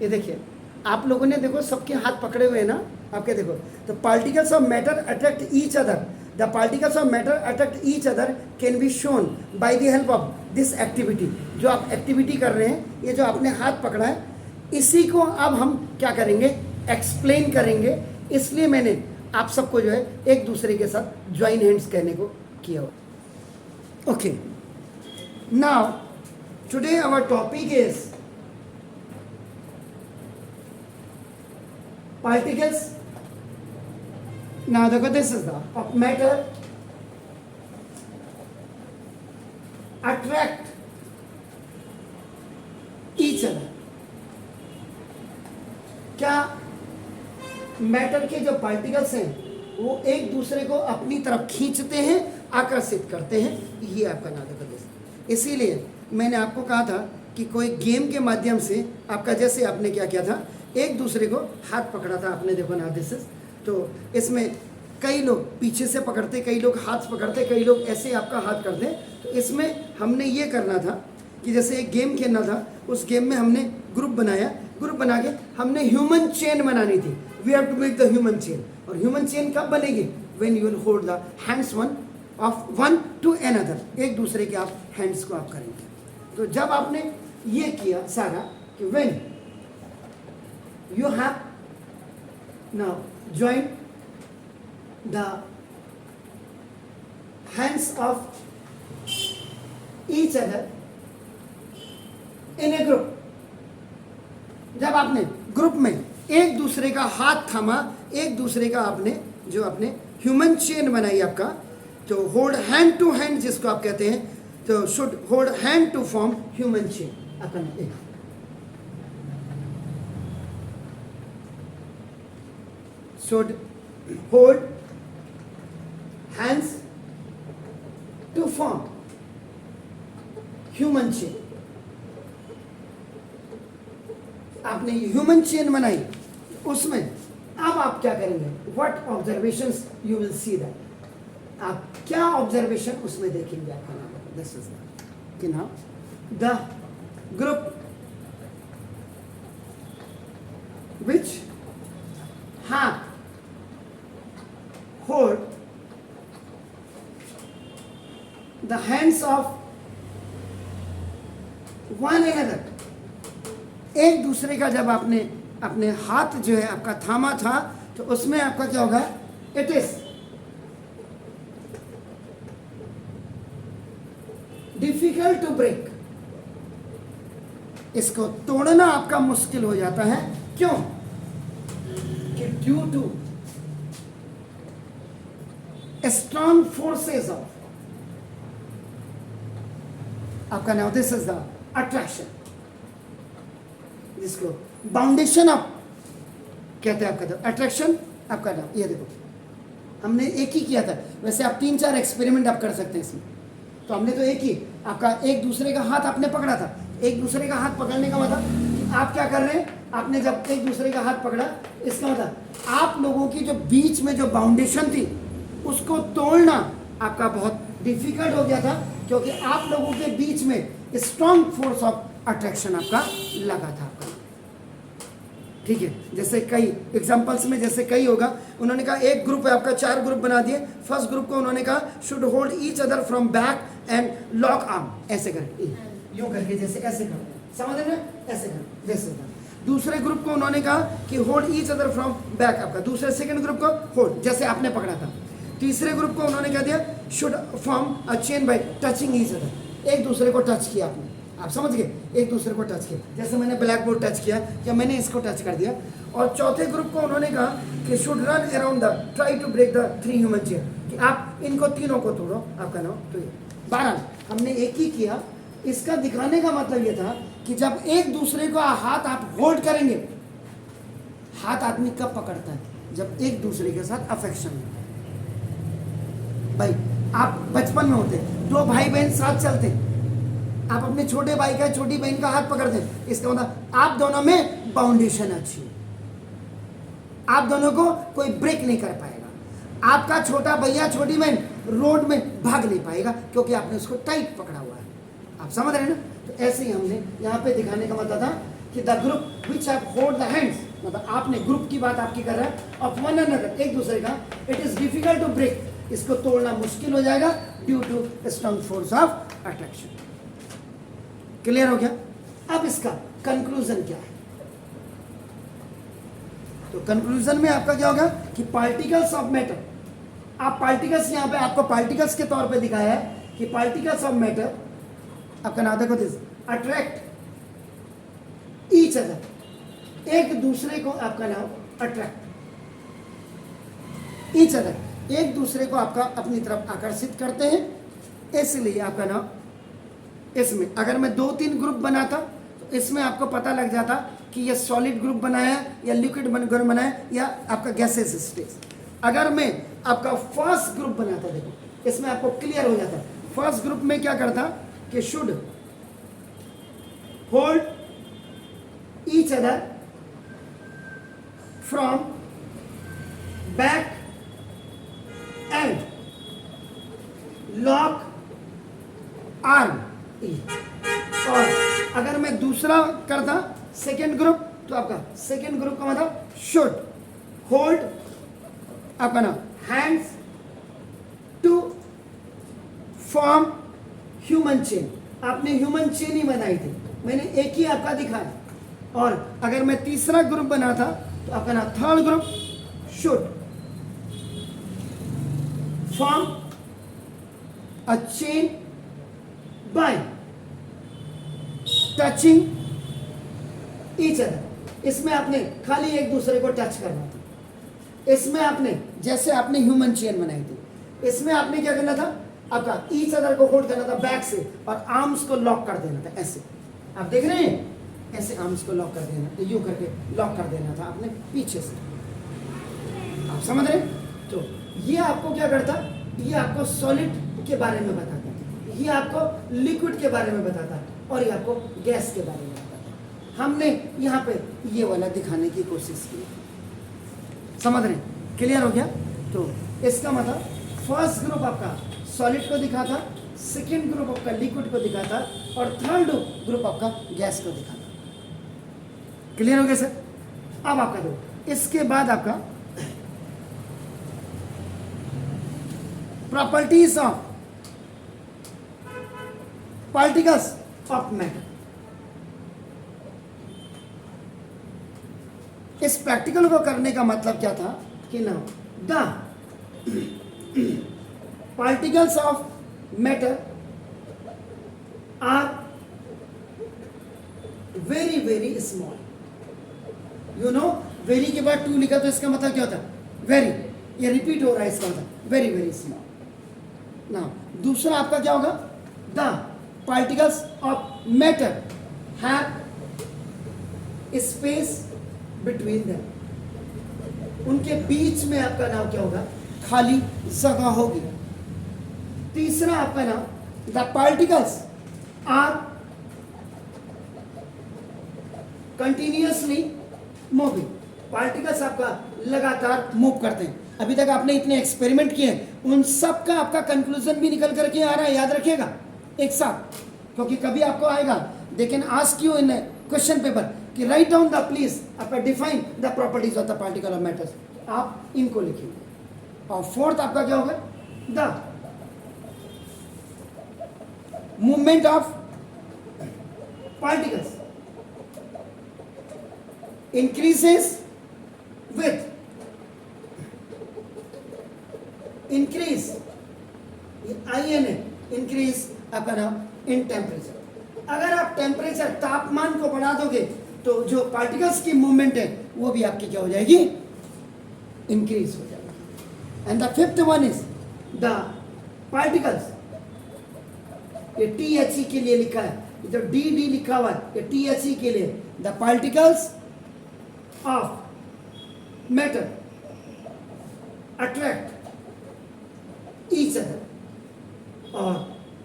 ये देखिए, आप लोगों ने देखो सबके हाथ पकड़े हुए हैं ना, आपके देखो, तो particles of matter attract each other, the particles of matter attract each other can be shown by the help of this activity. जो आप एक्टिविटी कर रहे हैं, ये जो आपने हाथ पकड़ा है, इसी को अब हम क्या करेंगे, एक्सप्लेन करेंगे। इसलिए मैंने आप सबको जो है एक दूसरे के साथ ज्वाइन हैंड्स कहने को किया हुआ। Okay, now today our topic is particles. Now देखो, this is the of matter attract each other. क्या मैटर के जो पार्टिकल्स हैं वो एक दूसरे को अपनी तरफ खींचते हैं, आकर्षित करते हैं? ये आपका नाम देखो। इसीलिए मैंने आपको कहा था कि कोई गेम के माध्यम से आपका, जैसे आपने क्या किया था, एक दूसरे को हाथ पकड़ा था आपने, देखो ना दिस इज, तो इसमें कई लोग पीछे से पकड़ते, कई लोग हाथ पकड़ते, कई लोग ऐसे आपका हाथ करते। तो इसमें हमने ये करना था कि जैसे एक गेम खेलना था, उस गेम में हमने ग्रुप बनाया, ग्रुप बना के हमने ह्यूमन चेन बनानी थी। We have to make the human chain. और ह्यूमन चेन कब बनेगी? When you will hold the hands one to another, एक दूसरे के आप हैंड्स को आप करेंगे। तो जब आपने ये किया सारा कि when you have now joined the hands of each other in a group। जब आपने ग्रुप में एक दूसरे का हाथ थामा, एक दूसरे का आपने जो आपने ह्यूमन चेन बनाई आपका, तो होल्ड हैंड टू हैंड जिसको आप कहते हैं, तो should hold hand to form human chain. आपका एक should hold hands to form human chain। आपने ह्यूमन चेन बनाई, उसमें अब आप क्या करेंगे? What observations you will see that, आप क्या ऑब्जर्वेशन उसमें देखेंगे? आपका नाम दिस इज कि नाउ द ग्रुप विच हाथ hold the hands of one another। एक दूसरे का जब आपने अपने हाथ जो है आपका थामा था, तो उसमें आपका क्या होगा? It is difficult to break. इसको तोड़ना आपका मुश्किल हो जाता है। क्यों? कि due to strong forces of आपका नाम, दिस इज द अट्रैक्शन, जिसको बाउंडेशन ऑफ कहते हैं। आपका अट्रैक्शन आपका नाम, ये देखो हमने एक ही किया था। वैसे आप 3-4 एक्सपेरिमेंट आप कर सकते हैं इसमें। तो हमने तो एक ही आपका, एक दूसरे का हाथ आपने पकड़ा था। एक दूसरे का हाथ पकड़ने का मतलब कि आप क्या कर रहे हैं, आपने जब एक दूसरे का हाथ पकड़ा, इसका मतलब आप लोगों की जो बीच में जो बाउंडेशन थी उसको तोड़ना आपका बहुत डिफिकल्ट हो गया था, क्योंकि आप लोगों के बीच में स्ट्रॉन्ग फोर्स ऑफ अट्रैक्शन आपका लगा था आपका। ठीक है, जैसे कई एग्जांपल्स में जैसे कई होगा, उन्होंने कहा एक ग्रुप है आपका, 4 ग्रुप बना दिए। फर्स्ट ग्रुप को उन्होंने कहा should hold each other from back and lock arm, ऐसे करके, यूं करके, जैसे ऐसे कर, समझ रहे हैं, ऐसे कर, जैसे कर। दूसरे ग्रुप को उन्होंने कहा कि hold each other from back आपका, दूसरे सेकंड ग्रुप को होल्ड जैसे आपने पकड़ा था। तीसरे ग्रुप को उन्होंने कह दिया should form a chain by touching each other, एक दूसरे को टच किया आपने, आप समझ गए, एक दूसरे को टच किया, जैसे मैंने ब्लैक बोर्ड टच किया या मैंने इसको टच कर दिया। और चौथे ग्रुप को उन्होंने कहा कि should run around the, try to break the 3 human chain, कि आप इनको तीनों को तोड़ो। आपका नाम तो ये 12 हमने एक ही किया। इसका दिखाने का मतलब ये था कि जब एक दूसरे को हाथ आप होल्ड करेंगे, हाथ आदमी कब पकड़ता है? जब एक दूसरे के साथ अफेक्शन होता है। भाई आप बचपन में होते, 2 भाई बहन साथ चलते, आप अपने छोटे भाई का छोटी बहन का हाथ पकड़ते हैं, इसका मतलब आप दोनों में बाउंडेशन अच्छी है, आप दोनों को कोई ब्रेक नहीं कर पाएगा। आपका छोटा भैया छोटी बहन रोड में भाग नहीं पाएगा, क्योंकि आपने उसको टाइट पकड़ा हुआ है। आप समझ रहे हैं ना? तो ऐसे ही हमने यहाँ पे दिखाने का मतलब था कि the group which have hold the hands, मतलब आपने ग्रुप की बात आपकी कर रहा है, ऑफ वन अनदर, एक दूसरे का, it is difficult to break, इसको तोड़ना मुश्किल हो जाएगा due to strong force of attraction. Clear हो गया? अब इसका कंक्लूजन क्या है? तो कंक्लूजन में आपका क्या होगा कि पार्टिकल्स ऑफ मैटर, आप पार्टिकल्स, यहां पे आपको पार्टिकल्स के तौर पे दिखाया है कि पार्टिकल्स ऑफ मैटर, आपका नाम देखो दिस, अट्रैक्ट ईच अदर, एक दूसरे को आपका नाम अट्रैक्ट ईच अदर, एक दूसरे को आपका अपनी तरफ आकर्षित करते हैं। इसलिए आपका नाम, इसमें अगर मैं 2-3 ग्रुप बनाता तो इसमें आपको पता लग जाता कि ये सॉलिड ग्रुप बनाया या लिक्विड ग्रुप बनाया या आपका गैसेस स्टेज। अगर मैं आपका फर्स्ट ग्रुप बनाता, देखो इसमें आपको क्लियर हो जाता। फर्स्ट ग्रुप में क्या करता कि should hold each other from back and lock arm. और अगर मैं दूसरा करता सेकेंड ग्रुप, तो आपका सेकेंड ग्रुप का मतलब शुड होल्ड आपका नाम hands to form human chain. आपने ह्यूमन चेन ही बनाई थी, मैंने एक ही आपका दिखाया। और अगर मैं तीसरा ग्रुप बना था तो आपका नाम third group should form a chain by touching each other. इसमें आपने खाली एक दूसरे को टच करना था। इसमें आपने, जैसे आपने ह्यूमन चेन बनाई थी, इसमें आपने क्या करना था, आपका ईच अदर को होल्ड करना था बैक से और आर्म्स को लॉक कर देना था। ऐसे आप देख रहे हैं, ऐसे आर्म्स को लॉक कर देना, यूं करके लॉक कर देना था आपने पीछे से। आप समझ रहे? तो ये आपको क्या करता, ये आपको सॉलिड के बारे में बताता, ये आपको लिक्विड के बारे में बताता और ये आपको गैस के बारे में बताता। हमने यहाँ पे ये वाला दिखाने की कोशिश की। समझ रहे? क्लियर हो गया? तो इसका मतलब फर्स्ट ग्रुप आपका सॉलिड को दिखाता, सेकेंड ग्रुप आपका लिक्विड को दिखाता और थर्ड ग्रुप आपका गैस को दिखाता। क्लियर हो गया सर? अब आपका दो, इसके बाद आपका properties of particles of matter. इस प्रैक्टिकल को करने का मतलब क्या था कि ना, the particles of matter are very very small. You know, very के बाद 2 लिखा तो इसका मतलब क्या होता है? वेरी, ये रिपीट हो रहा है, इसका मतलब वेरी वेरी स्मॉल। ना दूसरा आपका क्या होगा, the particles of matter have space between them. उनके बीच में आपका नाम क्या होगा, खाली जगह होगी। तीसरा आपका नाम, the particles are continuously moving. Particles आपका लगातार मूव करते हैं। अभी तक आपने इतने एक्सपेरिमेंट किए, उन सब का आपका कंक्लूजन भी निकल करके आ रहा है, याद रखिएगा एक साथ, क्योंकि कभी आपको आएगा they can ask you in question paper कि राइट डाउन द प्लीज आपका define the properties of the particle of matters, आप इनको लिखेंगे। और फोर्थ आपका क्या होगा, the movement of particles increases with increase INA, increase आपका नाम in temperature। अगर आप टेम्परेचर, तापमान को बढ़ा दोगे तो जो पार्टिकल्स की मूवमेंट है वो भी आपकी क्या हो जाएगी, इंक्रीज हो जाएगी। And the fifth one is the particles, ये THE के लिए लिखा है, जो DD लिखा हुआ है ये THE के लिए, the particles of matter attract each other. और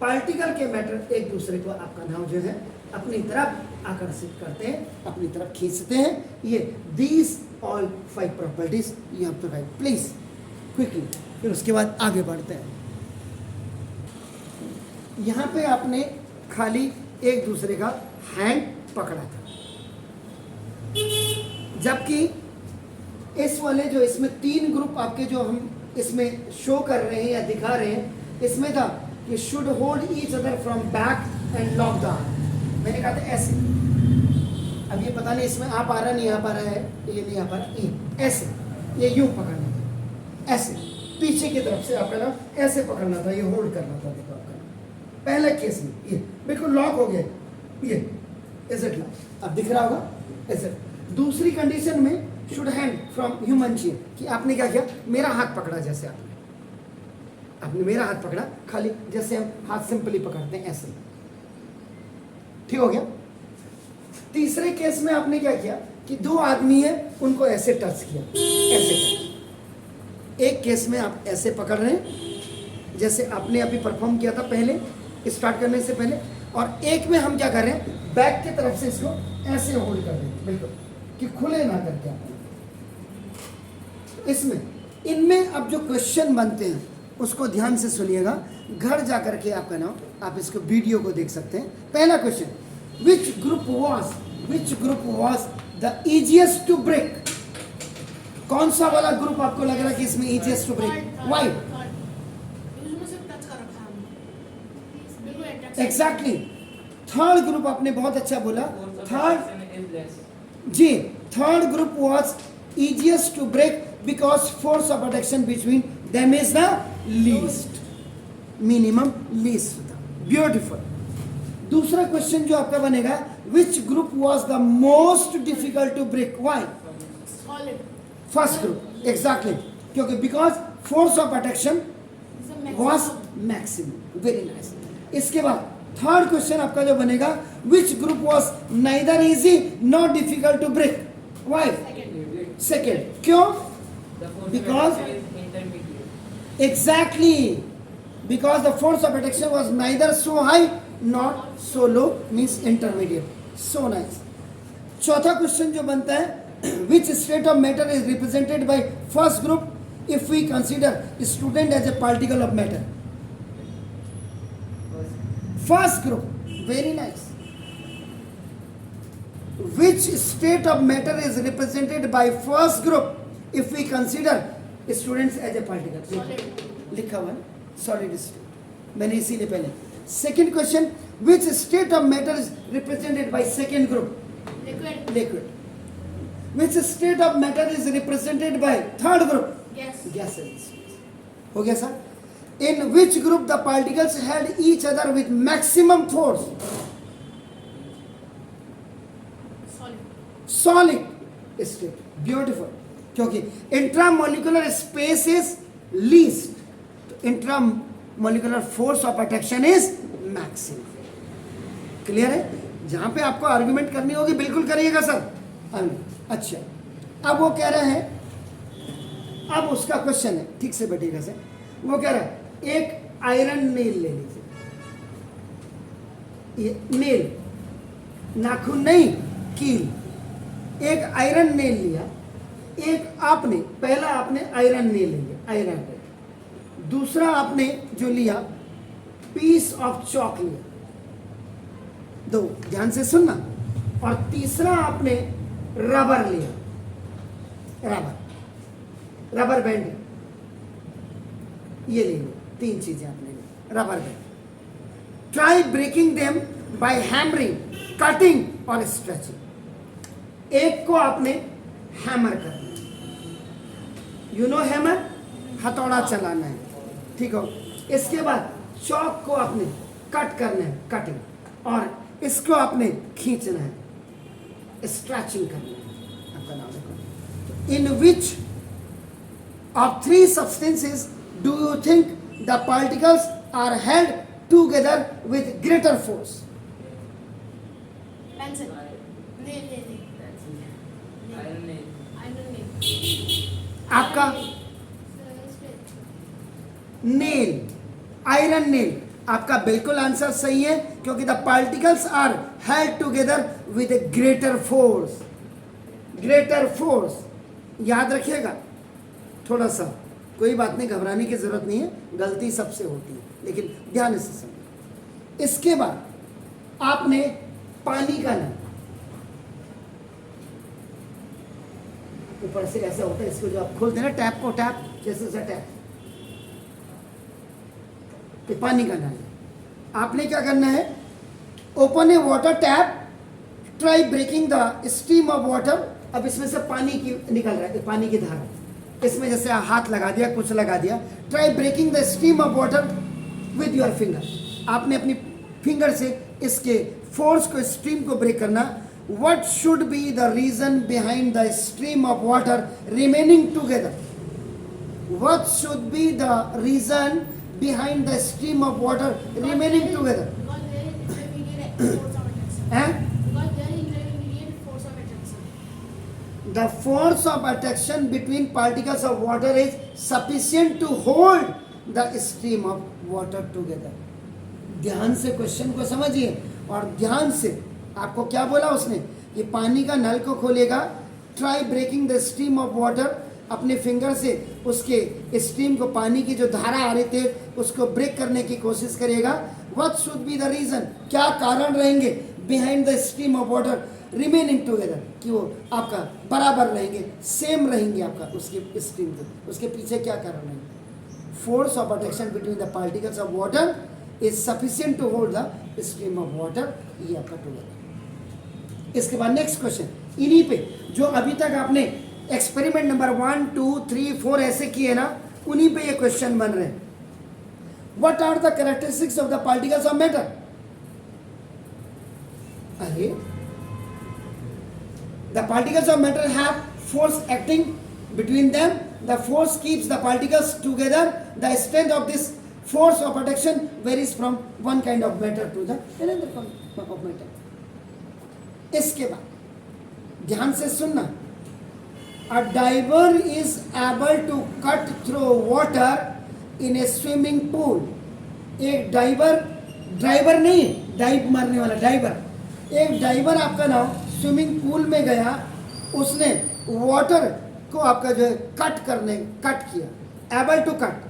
पार्टिकल के मैटर एक दूसरे को आपका नाम जो है अपनी तरफ आकर्षित करते हैं, अपनी तरफ खींचते हैं। ये these all 5 properties you have to write please quickly, फिर उसके बाद आगे बढ़ते हैं। यहाँ पे आपने खाली एक दूसरे का हैंड पकड़ा था, जबकि इस वाले जो इसमें 3 ग्रुप आपके जो हम इसमें शो कर रहे हैं या दिखा रहे हैं, इसमें था कि should hold each other from back and lock the arm. मैंने कहा था ऐसे, अब ये पता नहीं इसमें आप आ रहा नहीं आ पा रहा है, ये नहीं आ पा रहा, ये ऐसे, ये यूं पकड़ना था, ऐसे पीछे की तरफ से आपका ना ऐसे पकड़ना था, ये होल्ड करना था। देखो आपका पहले केस में ये बिल्कुल लॉक हो गया, ये ऐसे लॉक, अब दिख रहा होगा ऐसे। दूसरी कंडीशन में should hand from human chain, कि आपने क्या किया, मेरा हाथ पकड़ा, जैसे आपने मेरा हाथ पकड़ा, खाली जैसे हम हाथ सिंपली पकड़ते हैं ऐसे, ठीक हो गया। तीसरे केस में आपने क्या किया कि 2 आदमी है, उनको ऐसे टच किया, ऐसे टच। एक केस में आप ऐसे पकड़ रहे हैं जैसे आपने अभी परफॉर्म किया था पहले, स्टार्ट करने से पहले, और एक में हम क्या कर रहे हैं, बैक की तरफ से इसको ऐसे होल्ड कर रहे हैं, बिल्कुल कि खुले ना करके आप। इसमें इनमें अब जो क्वेश्चन बनते हैं उसको ध्यान से सुनिएगा, घर जा करके आपका नाम, आप इसको वीडियो को देख सकते हैं। पहला question, which group was the easiest to break? कौन सा वाला ग्रुप आपको लग रहा है कि इसमें easiest to break? Why? Exactly, third group आपने बहुत अच्छा बोला, third group was easiest to break because force of attraction between them is the least, minimum least. Beautiful. दूसरा क्वेश्चन जो आपका बनेगा, which group was the most difficult to break? Why? Solid. First group, exactly, क्योंकि because force of attraction was maximum. Very nice. इसके बाद third question आपका जो बनेगा, which group was neither easy nor difficult to break? Why? Second. क्यों? Because exactly, because the force of attraction was neither so high nor so low, means intermediate. So nice. चौथा question जो बनता है, which state of matter is represented by first group if we consider student as a particle of matter? First group, very nice. Which state of matter is represented by first group if we consider students as a particle? लिखा हुआ solid state, मैंने इसीलिए पहले। Second question, which state of matter is represented by second group? Liquid. Which state of matter is represented by third group? Gases. हो गया sir? In which group the particles held each other with maximum force? Solid state. Beautiful. क्योंकि intramolecular space is least, तो intramolecular force of attraction is maximum. Clear है? जहां पे आपको argument करनी होगी बिल्कुल करिएगा सर। अच्छा, अब वो कह रहे हैं, अब उसका क्वेश्चन है, ठीक से बैठिएगा सर। वो कह रहा है एक आयरन नेल ले लीजिए, ये नेल, नाखून नहीं, कील। एक आयरन नेल लिया, एक आपने, पहला आपने आयरन नेल लिया, आयरन नेल। दूसरा आपने जो लिया, पीस ऑफ चॉक लिया, दो, ध्यान से सुनना। और तीसरा आपने रबर लिया, रबर बैंड, ये ले लो, 3 चीजें आपने ली, rubber band. Try breaking them by hammering, cutting और स्ट्रेचिंग। एक को आपने हैमर करना है, यू नो हैमर, हथौड़ा चलाना है, ठीक हो। इसके बाद चॉक को आपने कट करना है, कटिंग, और इसको आपने खींचना है, स्ट्रेचिंग करना है। आपका नाम देखो। In which of 3 substances do you think the particles are held together with greater force? Pencil. Nail. आपका नेल, आयरन नेल, आपका बिल्कुल आंसर सही है, क्योंकि the particles are held together with a greater force. Greater force याद रखिएगा थोड़ा सा, कोई बात नहीं, घबराने की जरूरत नहीं है, गलती सबसे होती है, लेकिन ध्यान से समझिए। इसके बाद आपने पानी का नाम, ऊपर से ऐसा होता है, इसको जो आप खोलते हैं ना टैप को, टैप जैसे सा टैप, ये पानी का नल है। आपने क्या करना है, open a water tap, try breaking the stream of water. अब इसमें से पानी की निकल रहा है, पानी की धारा, इसमें जैसे हाथ लगा दिया, कुछ लगा दिया। Try breaking the stream of water with your finger. आपने अपनी फिंगर से इसके फोर्स को, स्ट्रीम को ब्रेक करना। What should be the reason behind the stream of water remaining together? What should be the reason behind the stream of water remaining together? Because there is intermediate force of attraction. And Because there is intermediate force of attraction. the force of attraction between particles of water is sufficient to hold the stream of water together. ध्यान से question को समझिए और ध्यान से, आपको क्या बोला उसने, ये पानी का नल को खोलेगा, try breaking the stream of water, अपने फिंगर से उसके स्ट्रीम को, पानी की जो धारा आ रही थे उसको ब्रेक करने की कोशिश करेगा। What should be the reason, क्या कारण रहेंगे, behind the stream of water remaining together, कि वो आपका बराबर रहेंगे, सेम रहेंगे आपका उसके स्ट्रीम के, उसके पीछे क्या कारण रहेंगे? Force of attraction between the particles of water is sufficient to hold the stream of water, ये आपका टुगेदर। इसके बाद नेक्स्ट क्वेश्चन, इन्हीं पे जो अभी तक आपने एक्सपेरिमेंट नंबर 1, 2, 3, 4 ऐसे किए ना, उन्हीं पे ये क्वेश्चन बन रहे हैं। What are the characteristics of the particles of matter? अरे the particles of matter have force acting between them, the force keeps the particles together, the strength of this force of attraction varies from one kind of matter to the another kind of matter. इसके बाद ध्यान से सुनना, a diver is able to cut through water in a swimming pool. एक driver नहीं, dive मारने वाला driver, एक डाइवर आपका नाम स्विमिंग पूल में गया, उसने वाटर को आपका जो है कट किया, एबल टू कट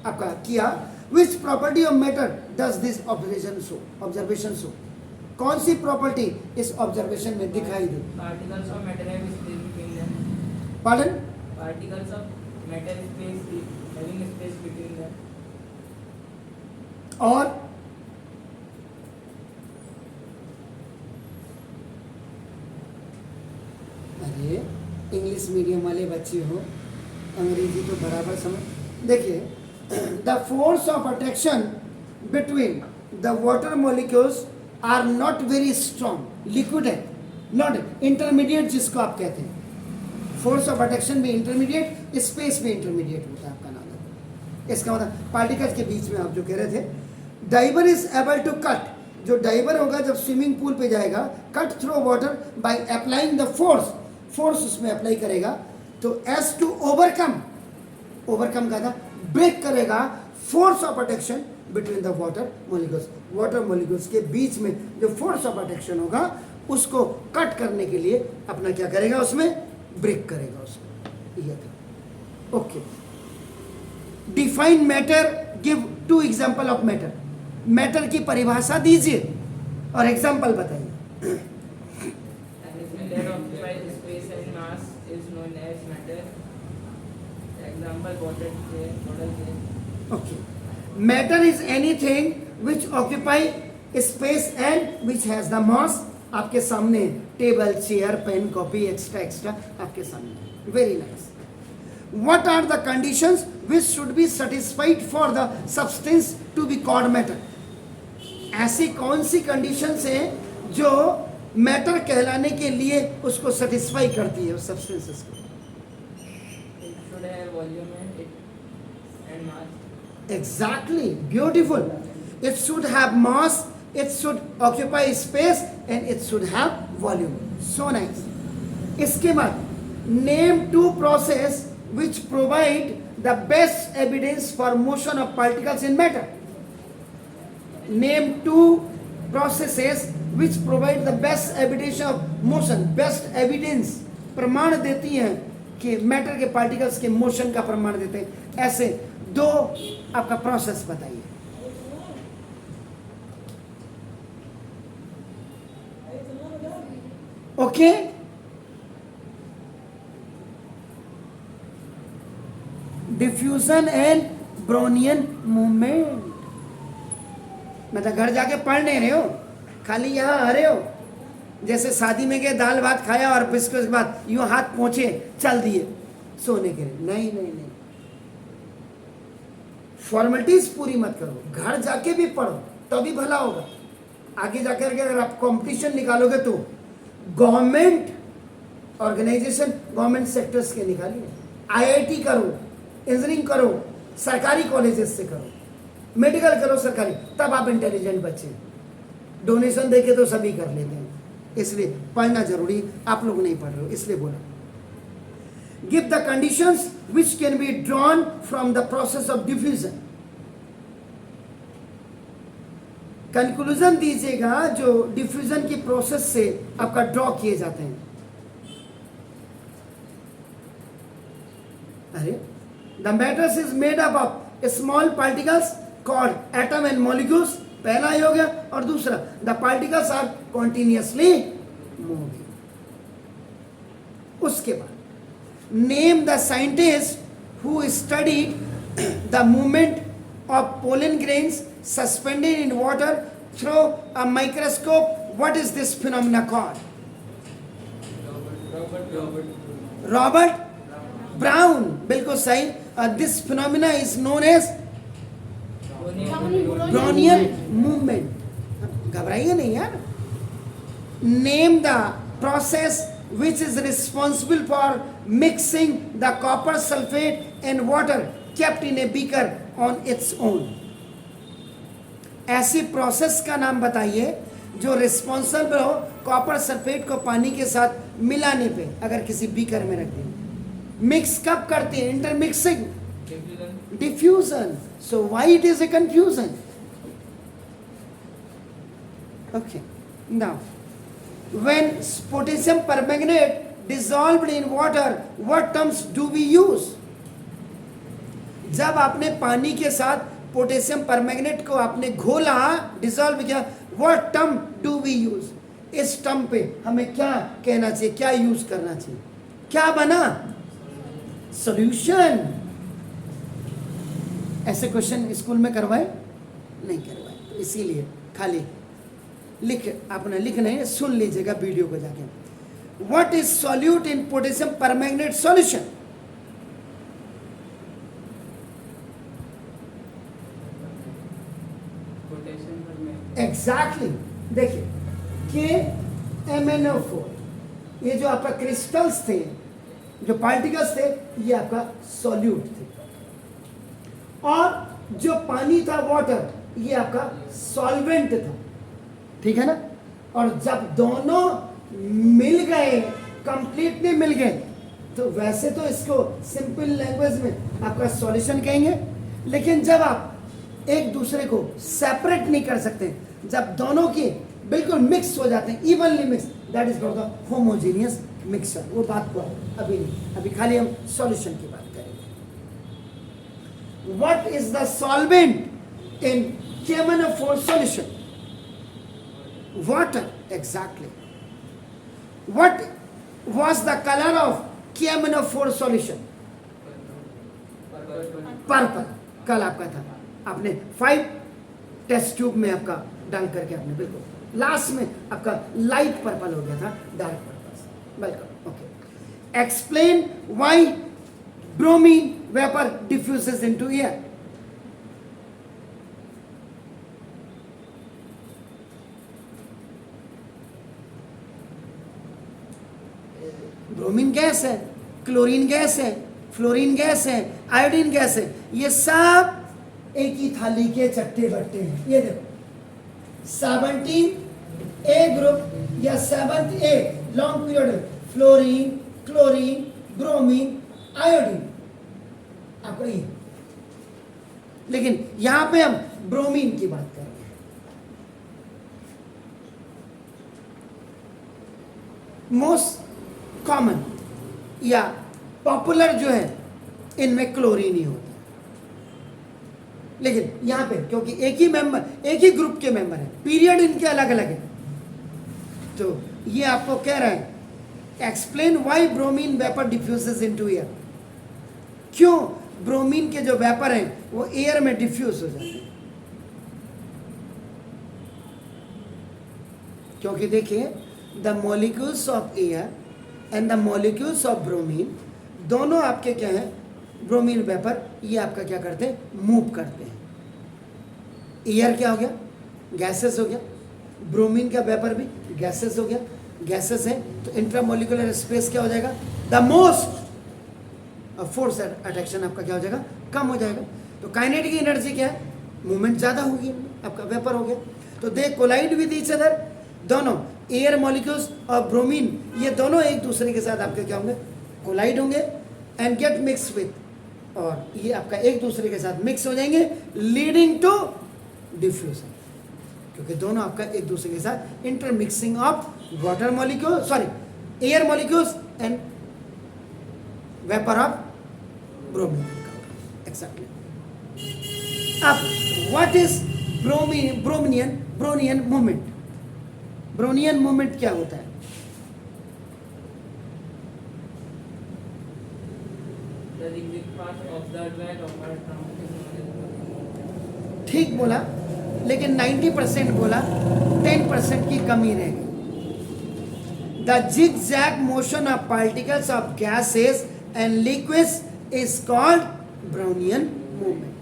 आपका किया। Which property of matter does this observation show? कौन सी प्रॉपर्टी इस ऑब्जर्वेशन में दिखाई दी? Particles of matter have space between them. Pardon? Particles of matter space having space between them. और अरे इंग्लिश मीडियम वाले बच्चे हो, अंग्रेजी तो बराबर समझ। देखिए, the force of attraction between the water molecules are not very strong, liquid है, नॉट इंटरमीडिएट जिसको आप कहते हैं। फोर्स ऑफ अट्रैक्शन में इंटरमीडिएट, स्पेस में इंटरमीडिएट होता है आपका नाम। इसका मतलब पार्टिकल्स के बीच में आप जो कह रहे थे, diver is able to cut, जो डाइवर होगा जब स्विमिंग पूल पे जाएगा, cut through water by applying the force उसमें अप्लाई करेगा, तो एज टू ओवरकम का था, ब्रेक करेगा force of attraction between the water molecules के बीच में जो फोर्स ऑफ अट्रैक्शन होगा उसको कट करने के लिए अपना क्या करेगा, उसमें ब्रेक करेगा उसको। ये था okay. Define matter, give 2 example of matter. Matter की परिभाषा दीजिए और एग्जांपल बताइए। Anything that occupies space and mass is known as matter. Example bottle chair. Okay. Matter is anything which occupy space and which has the mass. आपके सामने table, chair, pen, copy, extra आपके सामने। Very nice. What are the conditions which should be satisfied for the substance to be called matter? ऐसी कौन सी conditions हैं जो matter कहलाने के लिए उसको सेटिस्फाई करती है उस सब्सटेंसेस को? It should have volume and mass. Exactly, beautiful. It should have mass, it should occupy space and it should have volume. So nice. इसके बाद name 2 process which provide the best evidence for motion of particles in matter. Name 2 processes which provide the best evidence of motion. Best evidence प्रमाण देती हैं कि matter के particles के motion का प्रमाण देते हैं। ऐसे 2 आपका प्रोसेस बताइए। Okay, diffusion and Brownian movement. मतलब घर जाके पढ़ नहीं रहे हो, खाली यहाँ आ रहे हो, जैसे शादी में गए दाल भात खाया और फिर उसके बाद यूं हाथ पहुंचे चल दिए सोने के लिए। नहीं नहीं नहीं, फॉर्मेलिटीज पूरी मत करो, घर जाके भी पढ़ो तभी भला होगा। आगे जाकर के अगर आप कंपटीशन निकालोगे तो गवर्नमेंट ऑर्गेनाइजेशन, गवर्नमेंट सेक्टर्स के निकालिए, आईआईटी करो, इंजीनियरिंग करो, सरकारी कॉलेजेस से करो, मेडिकल करो सरकारी, तब आप इंटेलिजेंट बच्चे। डोनेशन देके तो सभी कर लेते हैं, इसलिए पढ़ना जरूरी। आप लोग नहीं पढ़ रहे हो इसलिए बोला। Give the conditions which can be drawn from the process of diffusion. Conclusion दीजिएगा जो डिफ्यूजन की प्रोसेस से आपका ड्रॉ किए जाते हैं। अरे the matters is made up of small particles called atom and molecules, पहला ही हो गया। और दूसरा the particles are continuously moving. उसके बाद name the scientist who studied the movement of pollen grains suspended in water through a microscope. What is this phenomena called? Robert Brown. बिल्कुल सही। This phenomena is known as Brownian movement। घबराइए नहीं यार। Name the process which is responsible for mixing the copper sulfate and water kept in a beaker on its own। ऐसी process का नाम बताइए जो रिस्पॉन्सिबल हो कॉपर सल्फेट को पानी के साथ मिलाने पे, अगर किसी बीकर में रख दें। मिक्स कब करते हैं? Intermixing, diffusion. So why it is a confusion? Okay, now when potassium permanganate dissolved in water, what terms do we use? जब आपने पानी के साथ पोटेशियम परमैंगनेट को आपने घोला, डिसॉल्व किया, what term do we use? इस टर्म पे हमें क्या कहना चाहिए, क्या यूज करना चाहिए? क्या बना? सॉल्यूशन। ऐसे क्वेश्चन स्कूल में करवाए नहीं करवाए, तो इसीलिए खाली लिख, आपने लिखना है, सुन लीजिएगा वीडियो को जाके। What is solute in potassium permanganate solution? Exactly, देखिए KMnO4, ये जो आपका क्रिस्टल्स थे, जो पार्टिकल्स थे, ये आपका सॉल्यूट थे, और जो पानी था वाटर, ये आपका सॉल्वेंट था। ठीक है ना? और जब दोनों मिल गए, कंप्लीटली मिल गए, तो वैसे तो इसको सिंपल लैंग्वेज में आपका सॉल्यूशन कहेंगे। लेकिन जब आप एक दूसरे को सेपरेट नहीं कर सकते, जब दोनों की बिल्कुल मिक्स हो जाते हैं, evenly mix, that is called the homogeneous mixture. वो बात को अभी नहीं, अभी खाली हम सॉल्यूशन की बात करेंगे। What is the solvent in KMnO4 solution? Water, exactly. What was the colour of KMnO4 solution? Purple. कल आपका था, आपने 5 टेस्ट ट्यूब में आपका डाल करके आपने बिल्कुल लास्ट में आपका लाइट पर्पल हो गया था, dark purple. Welcome. Okay, explain why bromine vapour diffuses into air. Bromine gas है, क्लोरीन गैस है, फ्लोरीन गैस है, आयोडीन गैस है, ये सब एक ही थाली के चट्टे बट्टे हैं। ये देखो 17A ग्रुप या 7A long period, fluorine, chlorine, bromine, iodine, आपको ये। लेकिन यहां पे हम ब्रोमीन की बात कर रहे हैं। मोस्ट कॉमन या पॉपुलर जो है इनमें क्लोरीन ही होता है। लेकिन यहां पे क्योंकि एक ही मेंबर, एक ही ग्रुप के मेंबर है, पीरियड इनके अलग अलग है, तो ये आपको कह रहा है explain why bromine vapour diffuses into air. क्यों ब्रोमीन के जो वेपर हैं वो एयर में डिफ्यूज हो जाते हैं। क्योंकि देखिए the molecules of air and the molecules of bromine दोनों आपके क्या हैं, ब्रोमीन वेपर, ये आपका क्या करते हैं, मूव करते हैं। एयर क्या हो गया, गैसेस हो गया, ब्रोमीन का वेपर भी गैसेस हो गया, गैसेस है तो इंट्रामोलिकुलर स्पेस क्या हो जाएगा, द मोस्ट फोर्स अट्रैक्शन आपका क्या हो जाएगा, कम हो जाएगा। तो काइनेटिक एनर्जी क्या है, मूवमेंट ज़्यादा होगी, आपका वेपर हो गया। तो दे कोलाइड विद ईच अदर, दोनों एयर मॉलिक्यूल्स और ब्रोमीन ये दोनों एक दूसरे के साथ आपके क्या होंगे, कोलाइड होंगे एंड गेट मिक्स विथ, और ये आपका एक दूसरे के साथ मिक्स हो जाएंगे लीडिंग टू डिफ्यूजन, क्योंकि दोनों आपका एक दूसरे के साथ intermixing of water molecule, sorry air molecules and vapour of bromine. Exactly. अब what is Brownian movement? Brownian movement क्या होता है? The liquid part of the advent of our transition is ठीक बोला, लेकिन 90% बोला, 10% की कमी रह गई। The zigzag motion of particles of gases and liquids is called Brownian movement.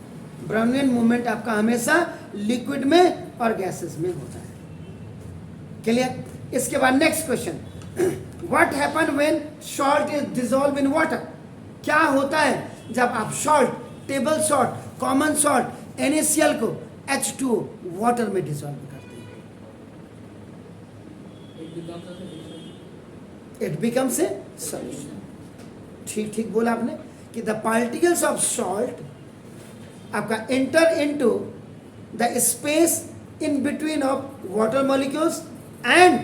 Brownian movement आपका हमेशा लिक्विड में और गैसेस में होता है। क्लियर? इसके बाद next question, what happen when salt is dissolve in water? क्या होता है जब आप salt, table salt, common salt, NaCl को H2O वाटर में डिसॉल्व करते हैं? It becomes a solution. ठीक ठीक बोला आपने कि द पार्टिकल्स ऑफ सॉल्ट आपका enter into the space in between of water molecules and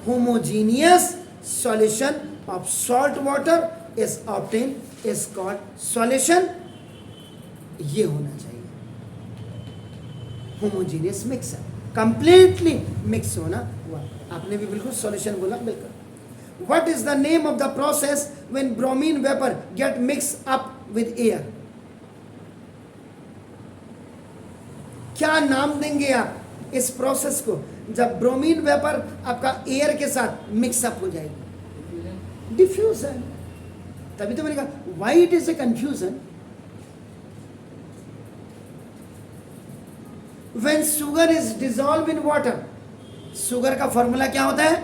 homogeneous solution of salt water is obtained is called solution। ये होना चाहिए homogeneous mixer, completely mix होना हुआ। आपने भी बिल्कुल solution बोला, बिल्कुल। What is the name of the process when bromine vapor get mixed up with air? क्या नाम देंगे आप इस प्रोसेस को जब ब्रोमीन वेपर आपका एयर के साथ मिक्सअप हो जाएगी? डिफ्यूजन। तभी तो मैंने कहा why it is a confusion. When sugar is dissolve in water, sugar का फॉर्मूला क्या होता है?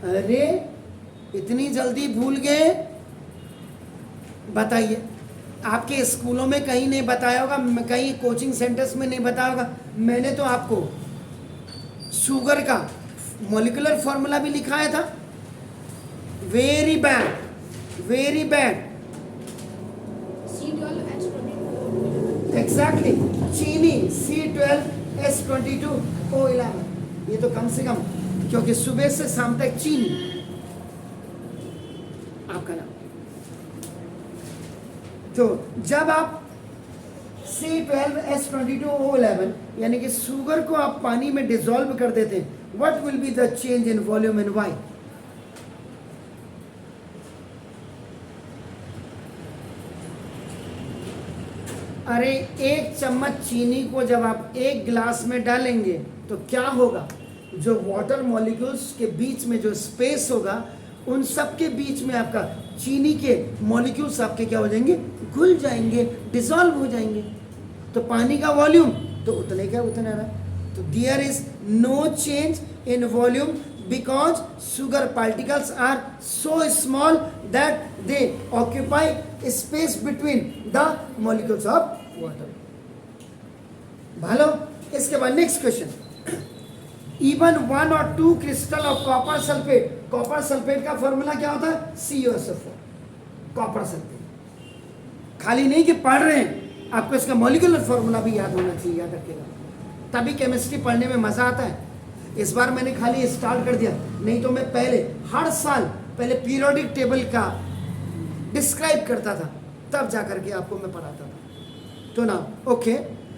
अरे इतनी जल्दी भूल गए? बताइए, आपके स्कूलों में कहीं नहीं बताया होगा, कहीं कोचिंग सेंटर्स में नहीं बताया होगा। मैंने तो आपको सुगर का मॉलिक्यूलर फॉर्मूला भी लिखाया था। Very bad, very bad. C12H22। Exactly, चीनी C12H22O11। ये तो कम से कम, क्योंकि सुबह से शाम तक चीनी आपका नाम। तो जब आप C12H22O11 यानी कि शुगर को आप पानी में डिसॉल्व कर देते हैं, what will be the change in volume and why? अरे एक चम्मच चीनी को जब आप एक गिलास में डालेंगे तो क्या होगा? जो वाटर मॉलिक्यूल्स के बीच में जो स्पेस होगा, उन सब के बीच में आपका चीनी के मॉलिक्यूल्स आपके क्या हो जाएंगे? घुल जाएंगे, डिसॉल्व हो जाएंगे। तो पानी का वॉल्यूम तो उतने का उतना रहा। तो there is no change in volume because sugar particles are so small that they occupy space between the molecules of water. भालो, इसके बाद next question, even 1 or 2 crystal of copper sulphate. Copper sulphate का formula क्या होता है? CuSO4। Copper sulphate खाली नहीं कि पढ़ रहे हैं, आपको इसका मॉलिक्यूलर फॉर्मूला भी याद होना चाहिए, याद रखिएगा, तभी केमिस्ट्री पढ़ने में मजा आता है। इस बार मैंने खाली स्टार्ट कर दिया, नहीं तो मैं पहले हर साल पहले पीरियोडिक टेबल का डिस्क्राइब करता था, तब जाकर के आपको मैं पढ़ाता था। तो ना ओके,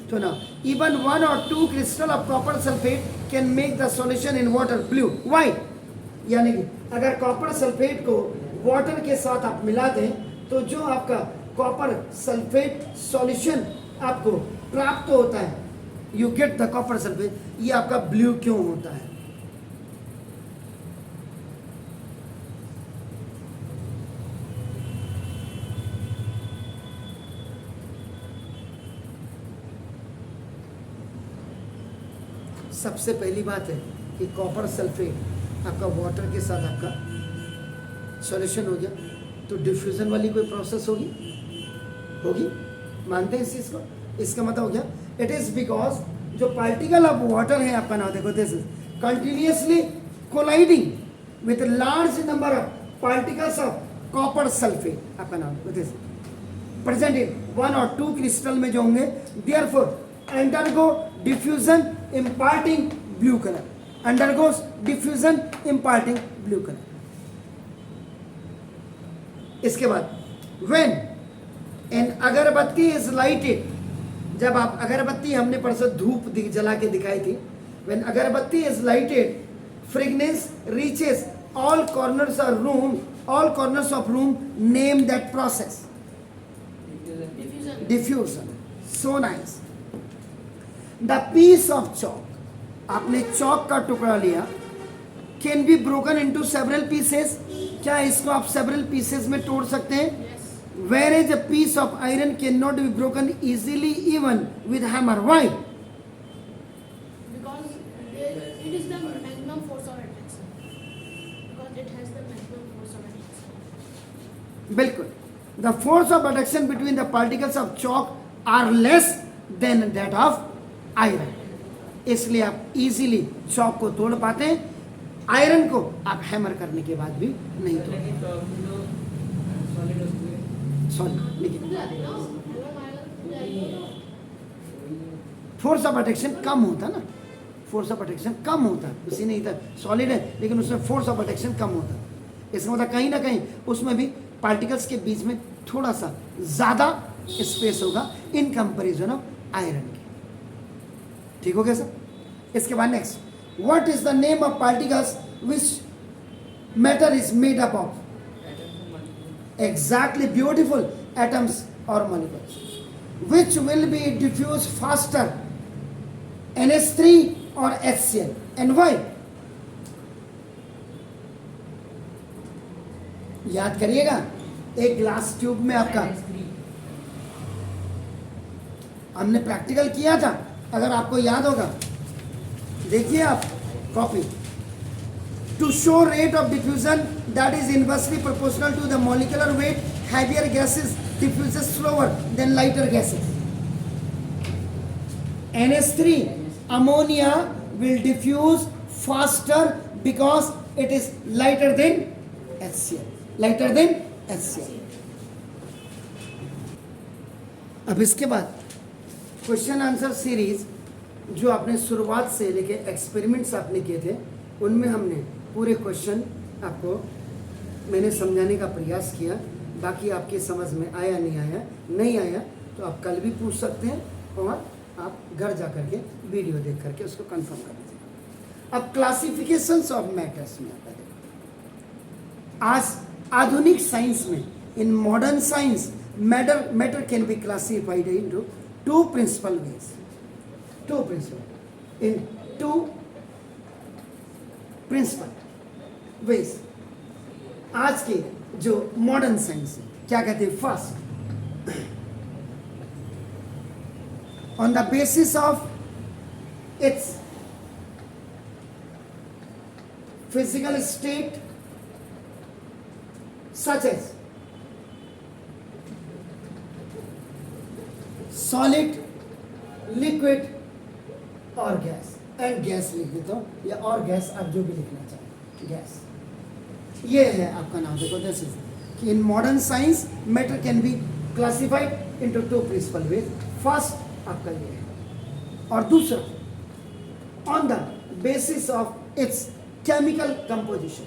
तो ना even 1 or 2 crystal of copper sulphate can make the solution in water blue. Why? यानी कि अगर कॉपर सल्फेट को वाटर के साथ आप मिला दें तो जो आपका कॉपर सल्फेट सॉल्यूशन आपको प्राप्त होता है, you get the copper sulphate, ये आपका ब्लू क्यों होता है? सबसे पहली बात है कि कॉपर सल्फेट आपका वाटर के साथ आपका सॉल्यूशन हो गया तो डिफ्यूजन वाली कोई प्रोसेस होगी, मानते हैं इस चीज को? इसका मतलब हो गया इट इज बिकॉज जो पार्टिकल ऑफ वाटर है आपका नाम देखो, this is continuously colliding with large number of particles of copper sulphate, आपका नाम दिस प्रेजेंट इन 1 और 2 क्रिस्टल में जो होंगे, therefore undergo diffusion imparting blue color, undergoes diffusion imparting blue color. इसके बाद when an अगरबत्ती is lighted, जब आप अगरबत्ती, हमने परसों धूप जला के दिखाई थी, when अगरबत्ती is lighted fragrance reaches all corners of room, name that process. Diffusion. So nice. The piece of chalk, आपने चौक का टुकड़ा लिया, can be broken into several pieces, क्या इसको आप सेवरल पीसेस में तोड़ सकते हैं? Whereas a piece of iron can not be broken easily even with hammer, why? Because it is the maximum force of attraction. Because it has the maximum force of attraction. बिल्कुल. The force of attraction between the particles of chalk are less than that of iron, इसलिए आप easily chalk को तोड़ पाते हैं, iron को आप hammer करने के बाद भी नहीं तोड़। सॉरी, लेकिन फोर्स ऑफ अट्रैक्शन कम होता ना, फोर्स ऑफ अट्रैक्शन कम होता, उसी नहीं था सॉलिड है लेकिन उसमें फोर्स ऑफ अट्रैक्शन कम होता, इसका मतलब कहीं ना कहीं उसमें भी पार्टिकल्स के बीच में थोड़ा सा ज्यादा स्पेस होगा इन कंपेरिजन ऑफ आयरन के। ठीक हो गया सर? इसके बाद next, what is the name of particles which matter is made up of? Exactly, beautiful, atoms और molecules. Which will be diffuse faster, NH3 और HCl, एंड व्हाई? याद करिएगा, एक ग्लास ट्यूब में आपका हमने प्रैक्टिकल किया था, अगर आपको याद होगा देखिए आप copy. To show rate of diffusion that is inversely proportional to the molecular weight, heavier gases diffuses slower than lighter gases. NH3 ammonia will diffuse faster because it is lighter than HCl, lighter than HCl। अब इसके बाद question answer series जो आपने शुरुआत से लेके experiments आपने किए थे, उनमें हमने पूरे क्वेश्चन आपको मैंने समझाने का प्रयास किया। बाकी आपकी समझ में आया नहीं आया तो आप कल भी पूछ सकते हैं और आप घर जा करके वीडियो देख करके उसको कंफर्म कर लीजिएगा। अब क्लासिफिकेशंस ऑफ मैटर्स में आता है। आज आधुनिक साइंस में, इन modern science, matter can be classified into two principal ways, in two principal ways। आज के जो मॉडर्न साइंस है क्या कहते हैं? First, on the basis of its physical state such as solid, liquid और गैस, एंड गैस लिख देता हूं, या और गैस आप जो भी लिखना चाहें, गैस। ये है आपका नाम, देखो दिस इज कि in modern science matter can be classified into two principal ways. First आपका ये है, और दूसरा on the basis of its chemical composition,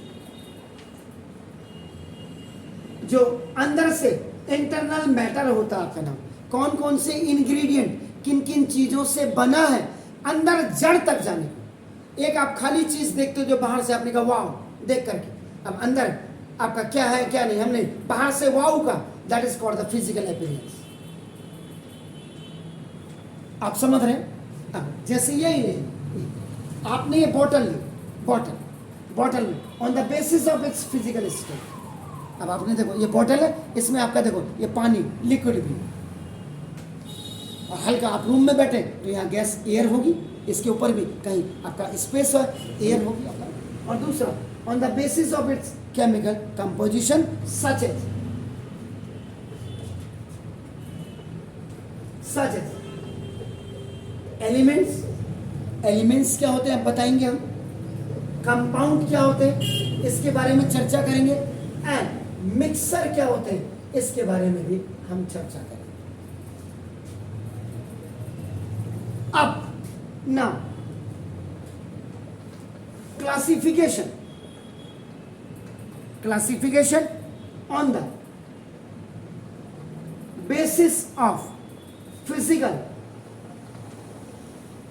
जो अंदर से इंटरनल मैटर होता है आपका नाम, कौन कौन से इंग्रेडिएंट किन किन चीजों से बना है, अंदर जड़ तक जाने को। एक आप खाली चीज देखते हो जो बाहर से आपने कहा वाह देख करके, अब अंदर आपका क्या है क्या नहीं, हमने बाहर से वाउ का, that is called the physical appearance. आप समझ रहे हैं? अब जैसे यही नहीं, आपने ये बॉटल ली, बॉटल में on the basis of its physical state. अब आपने देखो ये बॉटल है, इसमें आपका देखो ये पानी लिक्विड भी है, और हल्का आप रूम में बैठे तो यहाँ गैस एयर होगी, इसके ऊपर भी कहीं आपका स्पेस है, एयर होगी आपका। और दूसरा on the basis of its chemical composition such as elements क्या होते हैं आप बताएंगे हम, कंपाउंड क्या होते हैं इसके बारे में चर्चा करेंगे, एंड मिक्सर क्या होते हैं इसके बारे में भी हम चर्चा करेंगे। अब now classification on the basis of physical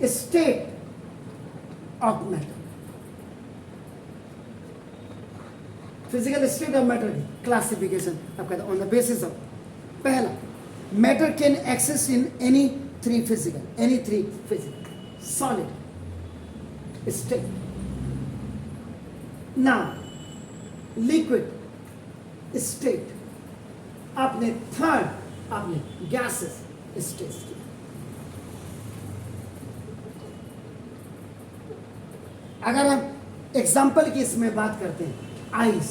state of matter। Physical state of matter की क्लासिफिकेशन आपका ऑन द बेसिस ऑफ, पहला matter can exist in any three physical solid state, now liquid state, आपने third आपने gases state किया। अगर हम example की इसमें बात करते हैं, आइस,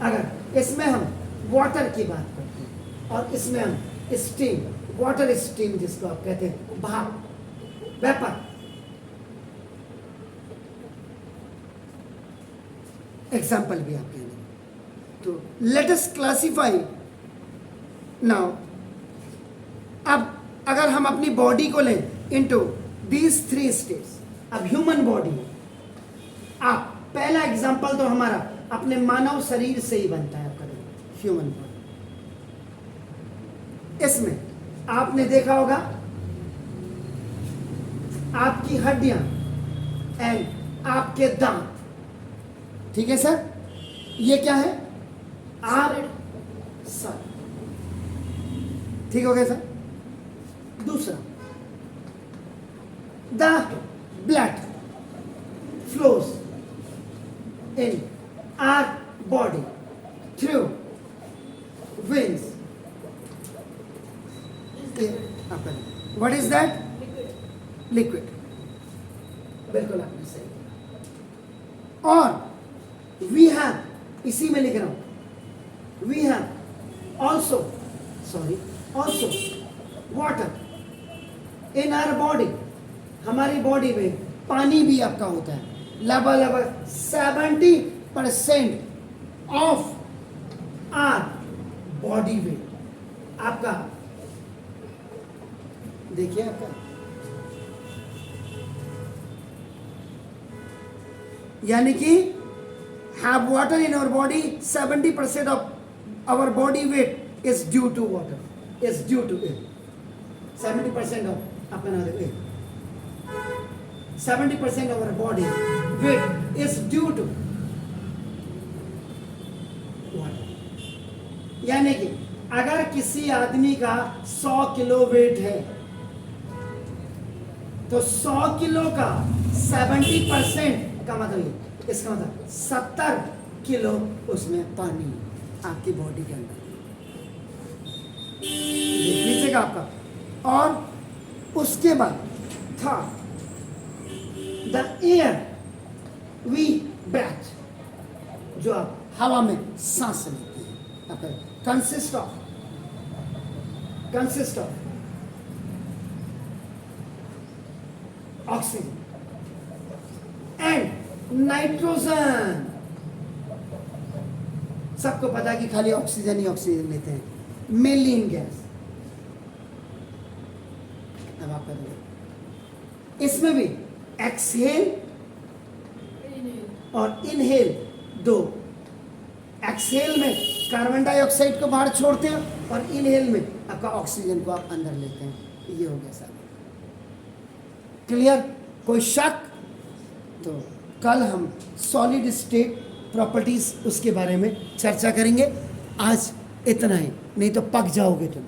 अगर इसमें हम वाटर की बात करते हैं और इसमें हम स्टीम, वाटर स्टीम जिसको आप कहते हैं भाप, वेपर, एग्जाम्पल भी आप कहेंगे। तो लेट अस क्लासिफाई नाउ। अब अगर हम अपनी बॉडी को लें इनटू दीज थ्री स्टेट्स, अब ह्यूमन बॉडी, आप पहला एग्जाम्पल तो हमारा अपने मानव शरीर से ही बनता है आपका ह्यूमन बॉडी। इसमें आपने देखा होगा आपकी हड्डियां एंड आपके दांत, ठीक है सर, ये क्या है आप सर, ठीक हो गया सर। दूसरा the blood flows in our body through veins। What is that? Liquid। बिल्कुल आपने सही किया। और we have, इसी में लिख रहा हूं, we have also water in our body। हमारी बॉडी में पानी भी आपका होता है, लगभग 70% ऑफ आर बॉडी वेट आपका, देखिए आपका, यानी कि have water in our body, 70% of our body weight is due to water, is due to air. 70% of अपना 70% of our body weight is due to water। यानी कि अगर किसी आदमी का 100 किलो वेट है तो 100 किलो का 70% का मतलब, इसका मतलब 70 किलो उसमें पानी आपकी बॉडी के अंदर देख लीजिएगा आपका। और उसके बाद था the air we breathe, जो आप हवा में सांस लेते हैं, आपका consist of oxygen and nitrogen। सबको पता कि खाली ऑक्सीजन ही ऑक्सीजन लेते हैं, मेलिन गैस। अब आप करेंगे इसमें भी एक्सहेल और इनहेल, दो। एक्सहेल में कार्बन डाइऑक्साइड को बाहर छोड़ते हैं और इनहेल में आपका ऑक्सीजन को आप अंदर लेते हैं। ये हो गया सर, क्लियर? कोई शक? तो कल हम सॉलिड स्टेट प्रॉपर्टीज़ उसके बारे में चर्चा करेंगे। आज इतना ही, नहीं तो पक जाओगे तुम।